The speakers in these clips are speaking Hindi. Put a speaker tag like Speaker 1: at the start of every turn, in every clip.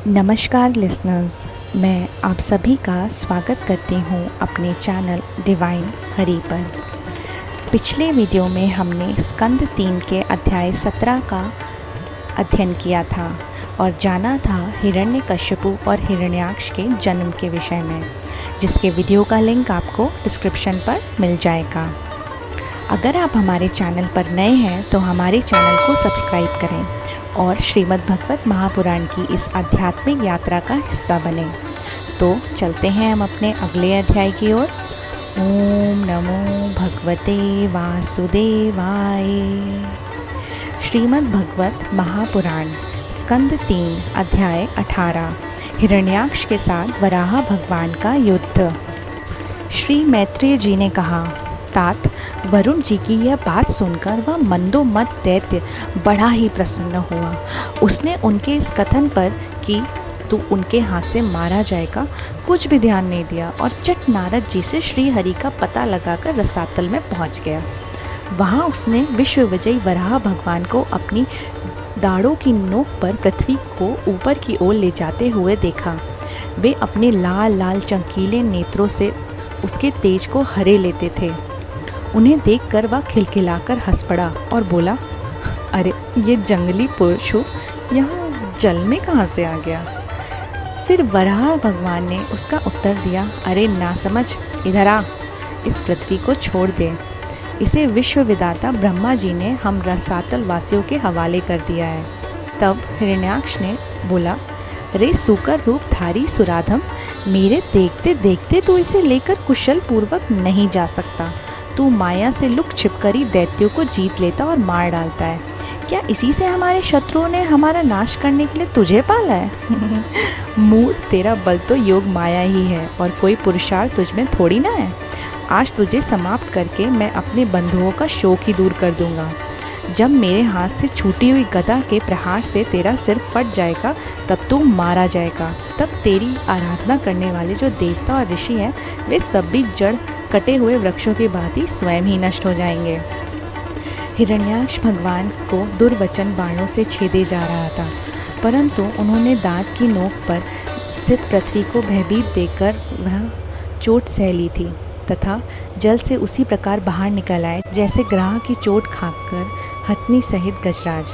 Speaker 1: नमस्कार लिसनर्स, मैं आप सभी का स्वागत करती हूँ अपने चैनल डिवाइन हरि पर। पिछले वीडियो में हमने स्कंद 3 के अध्याय 17 का अध्ययन किया था और जाना था हिरण्यकश्यपु और हिरण्याक्ष के जन्म के विषय में, जिसके वीडियो का लिंक आपको डिस्क्रिप्शन पर मिल जाएगा। अगर आप हमारे चैनल पर नए हैं तो हमारे चैनल को सब्सक्राइब करें और श्रीमद् भगवत महापुराण की इस आध्यात्मिक यात्रा का हिस्सा बने। तो चलते हैं हम अपने अगले अध्याय की ओर। ओम नमो भगवते वासुदेवाय। श्रीमद् भगवत महापुराण स्कंद 3 अध्याय 18 हिरण्याक्ष के साथ वराह भगवान का युद्ध। श्री मैत्रेय जी ने कहा, तात, वरुण जी की यह बात सुनकर वह मंदोमद दैत्य बड़ा ही प्रसन्न हुआ। उसने उनके इस कथन पर कि तू उनके हाथ से मारा जाएगा कुछ भी ध्यान नहीं दिया और चट नारद जी से श्री हरि का पता लगाकर रसातल में पहुंच गया। वहां उसने विश्व विजयी वराह भगवान को अपनी दाढ़ों की नोक पर पृथ्वी को ऊपर की ओर ले जाते हुए देखा। वे अपने लाल लाल चमकीले नेत्रों से उसके तेज को हरे लेते थे। उन्हें देखकर वह खिलखिलाकर हंस पड़ा और बोला, अरे ये जंगली पुरुष यहाँ जल में कहाँ से आ गया? फिर वराह भगवान ने उसका उत्तर दिया, अरे नासमझ, इधर आ, इस पृथ्वी को छोड़ दे। इसे विश्व विधाता ब्रह्मा जी ने हम रसातल वासियों के हवाले कर दिया है। तब हिरण्याक्ष ने बोला, रे सूकर रूपधारी सुराधम, मेरे देखते देखते तू इसे लेकर कुशल पूर्वक नहीं जा सकता। तू माया से लुक छिपकर ही दैत्यों को जीत लेता और मार डालता है। क्या इसी से हमारे शत्रुओं ने हमारा नाश करने के लिए तुझे पाला है? मूढ़, तेरा बल तो योग माया ही है और कोई पुरुषार्थ तुझ में थोड़ी ना है। आज तुझे समाप्त करके मैं अपने बंधुओं का शोक ही दूर कर दूंगा। जब मेरे हाथ से छूटी हुई गदा के प्रहार से तेरा सिर फट जाएगा तब तू मारा जाएगा। तब तेरी आराधना करने वाले जो देवता और ऋषि हैं वे सब भी जड़ कटे हुए वृक्षों की भांति स्वयं ही नष्ट हो जाएंगे। हिरण्याक्ष भगवान को दुर्वचन बाणों से छेदे जा रहा था, परंतु उन्होंने दांत की नोक पर स्थित पृथ्वी को भयभीत देकर वह चोट सह ली थी तथा जल से उसी प्रकार बाहर निकल आए जैसे ग्राह की चोट खाकर हथनी सहित गजराज।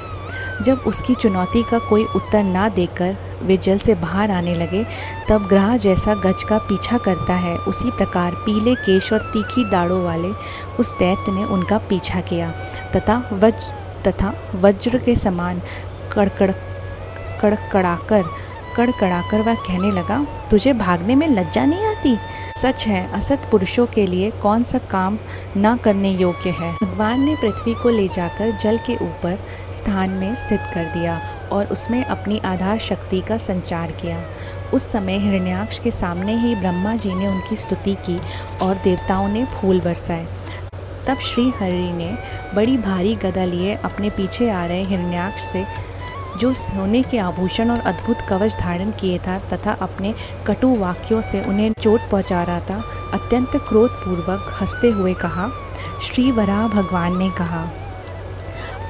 Speaker 1: जब उसकी चुनौती का कोई उत्तर ना देकर वे जल से बाहर आने लगे, तब ग्राह जैसा गज का पीछा करता है उसी प्रकार पीले केश और तीखी दाढ़ों वाले उस दैत्य ने उनका पीछा किया तथा वज्र के समान कड़कड़ाकर वह कहने लगा, तुझे भागने में लज्जा नहीं आती? सच है, असत पुरुषों के लिए कौन सा काम न करने योग्य है। भगवान ने पृथ्वी को ले जाकर जल के ऊपर स्थान में स्थित कर दिया और उसमें अपनी आधार शक्ति का संचार किया। उस समय हिरण्याक्ष के सामने ही ब्रह्मा जी ने उनकी स्तुति की और देवताओं ने फूल बरसाए। तब श्री हरि ने बड़ी भारी गदा लिए अपने पीछे आ रहे हिरण्याक्ष से, जो सोने के आभूषण और अद्भुत कवच धारण किए था तथा अपने कटु वाक्यों से उन्हें चोट पहुंचा रहा था, अत्यंत क्रोधपूर्वक हंसते हुए कहा। श्री वराह भगवान ने कहा,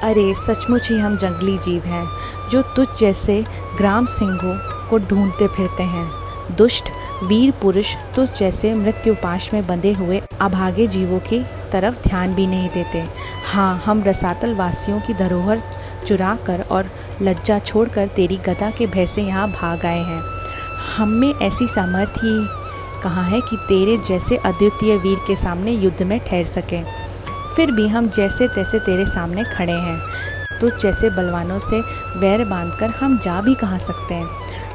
Speaker 1: अरे सचमुच ही हम जंगली जीव हैं जो तुझ जैसे ग्राम सिंहों को ढूंढते फिरते हैं। दुष्ट वीर पुरुष तुझ जैसे मृत्युपाश में बंधे हुए अभागे जीवों की तरफ ध्यान भी नहीं देते। हाँ, हम रसातल वासियों की धरोहर चुरा कर और लज्जा छोड़कर तेरी गदा के भय से यहाँ भाग आए हैं। हम में ऐसी सामर्थ्य ही कहाँ है कि तेरे जैसे अद्वितीय वीर के सामने युद्ध में ठहर सकें। फिर भी हम जैसे तैसे तेरे सामने खड़े हैं। तुझ जैसे बलवानों से वैर बांधकर हम जा भी कहाँ सकते हैं।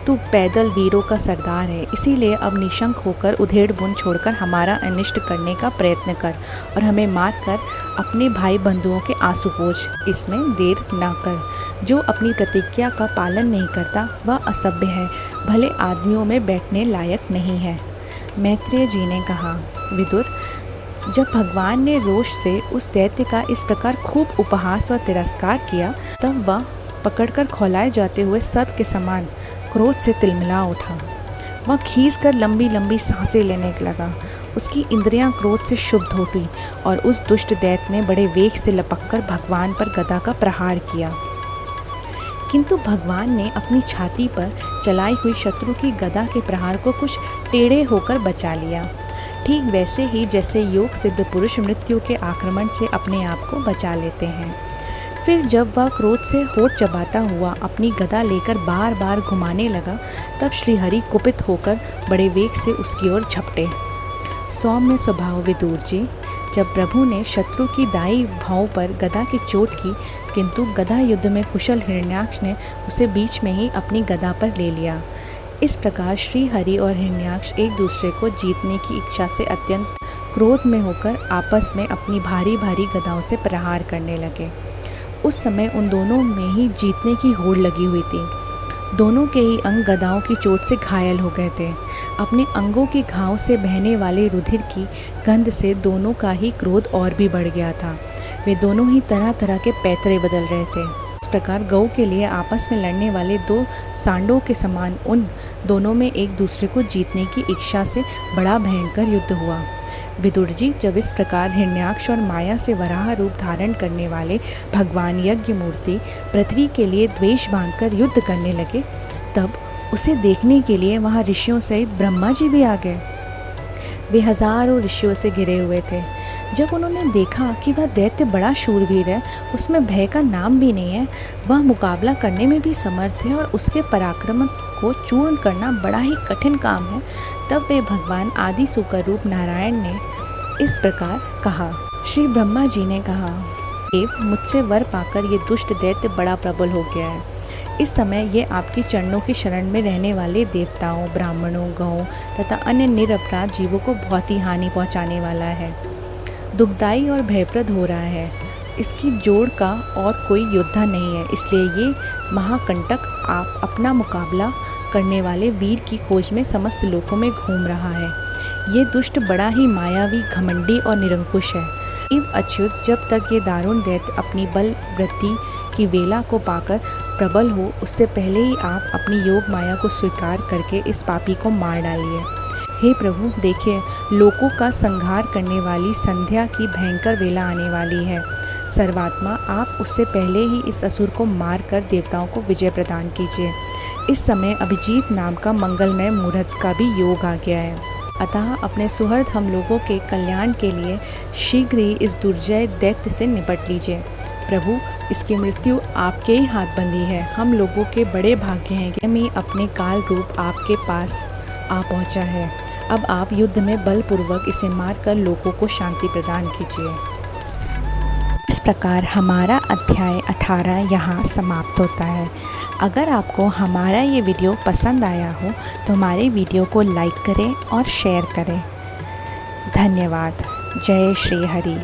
Speaker 1: तू पैदल वीरों का सरदार है, इसीलिए अब निशंक होकर उधेड़ बुन छोड़कर हमारा अनिष्ट करने का प्रयत्न कर और हमें मार कर अपने भाई बंधुओं के आंसू पोंछ। इसमें देर ना कर। जो अपनी प्रतिज्ञा का पालन नहीं करता वह असभ्य है, भले आदमियों में बैठने लायक नहीं है। मैत्रेय जी ने कहा, विदुर, जब भगवान ने रोष से उस दैत्य का इस प्रकार खूब उपहास और तिरस्कार किया, तब वह पकड़कर खौलाए जाते हुए सर्प के समान क्रोध से तिलमिला उठा। वह खींचकर लंबी लंबी सांसें लेने लगा। उसकी इंद्रियां क्रोध से क्षुब्ध हो गई और उस दुष्ट दैत्य ने बड़े वेग से लपककर भगवान पर गदा का प्रहार किया। किंतु भगवान ने अपनी छाती पर चलाई हुई शत्रु की गदा के प्रहार को कुछ टेढ़े होकर बचा लिया, ठीक वैसे ही जैसे योग सिद्ध पुरुष मृत्यु के आक्रमण से अपने आप को बचा लेते हैं। फिर जब वह क्रोध से होठ चबाता हुआ अपनी गदा लेकर बार बार घुमाने लगा, तब श्रीहरि कुपित होकर बड़े वेग से उसकी ओर झपटे। सौम्य स्वभाव विदुर जी, जब प्रभु ने शत्रु की दाई भाव पर गदा की चोट की, किंतु गदा युद्ध में कुशल हिरण्याक्ष ने उसे बीच में ही अपनी गदा पर ले लिया। इस प्रकार श्री हरि और हिरण्याक्ष एक दूसरे को जीतने की इच्छा से अत्यंत क्रोध में होकर आपस में अपनी भारी भारी गदाओं से प्रहार करने लगे। उस समय उन दोनों में ही जीतने की होड़ लगी हुई थी। दोनों के ही अंग गदाओं की चोट से घायल हो गए थे। अपने अंगों के घाव से बहने वाले रुधिर की गंध से दोनों का ही क्रोध और भी बढ़ गया था। वे दोनों ही तरह तरह के पैतरे बदल रहे थे। इस प्रकार गौ के लिए आपस में लड़ने वाले दो सांडों के समान उन दोनों में एक दूसरे को जीतने की इच्छा से बड़ा भयंकर युद्ध हुआ। विदुर जी, जब इस प्रकार हिरण्याक्ष और माया से वराह रूप धारण करने वाले भगवान यज्ञ मूर्ति पृथ्वी के लिए द्वेष बांधकर युद्ध करने लगे, तब उसे देखने के लिए वहाँ ऋषियों सहित ब्रह्मा जी भी आ गए। वे हजारों ऋषियों से घिरे हुए थे। जब उन्होंने देखा कि वह दैत्य बड़ा शूरवीर है, उसमें भय का नाम भी नहीं है, वह मुकाबला करने में भी समर्थ है और उसके पराक्रम को चूर्ण करना बड़ा ही कठिन काम है, तब वे भगवान आदि सुकर रूप नारायण ने इस प्रकार कहा। श्री ब्रह्मा जी ने कहा, देव, मुझसे वर पाकर ये दुष्ट दैत्य बड़ा प्रबल हो गया है। इस समय ये आपके चरणों की शरण में रहने वाले देवताओं, ब्राह्मणों, गौं तथा अन्य निरपराध जीवों को बहुत ही हानि पहुंचाने वाला है, दुखदायी और भयप्रद हो रहा है। इसकी जोड़ का और कोई योद्धा नहीं है, इसलिए ये महाकंटक आप अपना मुकाबला करने वाले वीर की खोज में समस्त लोकों में घूम रहा है। ये दुष्ट बड़ा ही मायावी, घमंडी और निरंकुश है। इव अच्युत, जब तक ये दारुण दैत्य अपनी बल वृद्धि की वेला को पाकर प्रबल हो, उससे पहले ही आप अपनी योग माया को स्वीकार करके इस पापी को मार डालिए। हे प्रभु, देखिए, लोकों का संहार करने वाली संध्या की भयंकर वेला आने वाली है। सर्वात्मा, आप उससे पहले ही इस असुर को मार कर देवताओं को विजय प्रदान कीजिए। इस समय अभिजीत नाम का मंगलमय मुहूर्त का भी योग आ गया है, अतः अपने सुहृद हम लोगों के कल्याण के लिए शीघ्र ही इस दुर्जय दैत्य से निपट लीजिए। प्रभु, इसकी मृत्यु आपके ही हाथ बंदी है। हम लोगों के बड़े भाग्य हैं कि मैं अपने काल रूप आपके पास आ पहुंचा है। अब आप युद्ध में बलपूर्वक इसे मारकर लोगों को शांति प्रदान कीजिए। इस प्रकार हमारा अध्याय 18 यहाँ समाप्त होता है। अगर आपको हमारा ये वीडियो पसंद आया हो तो हमारे वीडियो को लाइक करें और शेयर करें। धन्यवाद। जय श्री हरि।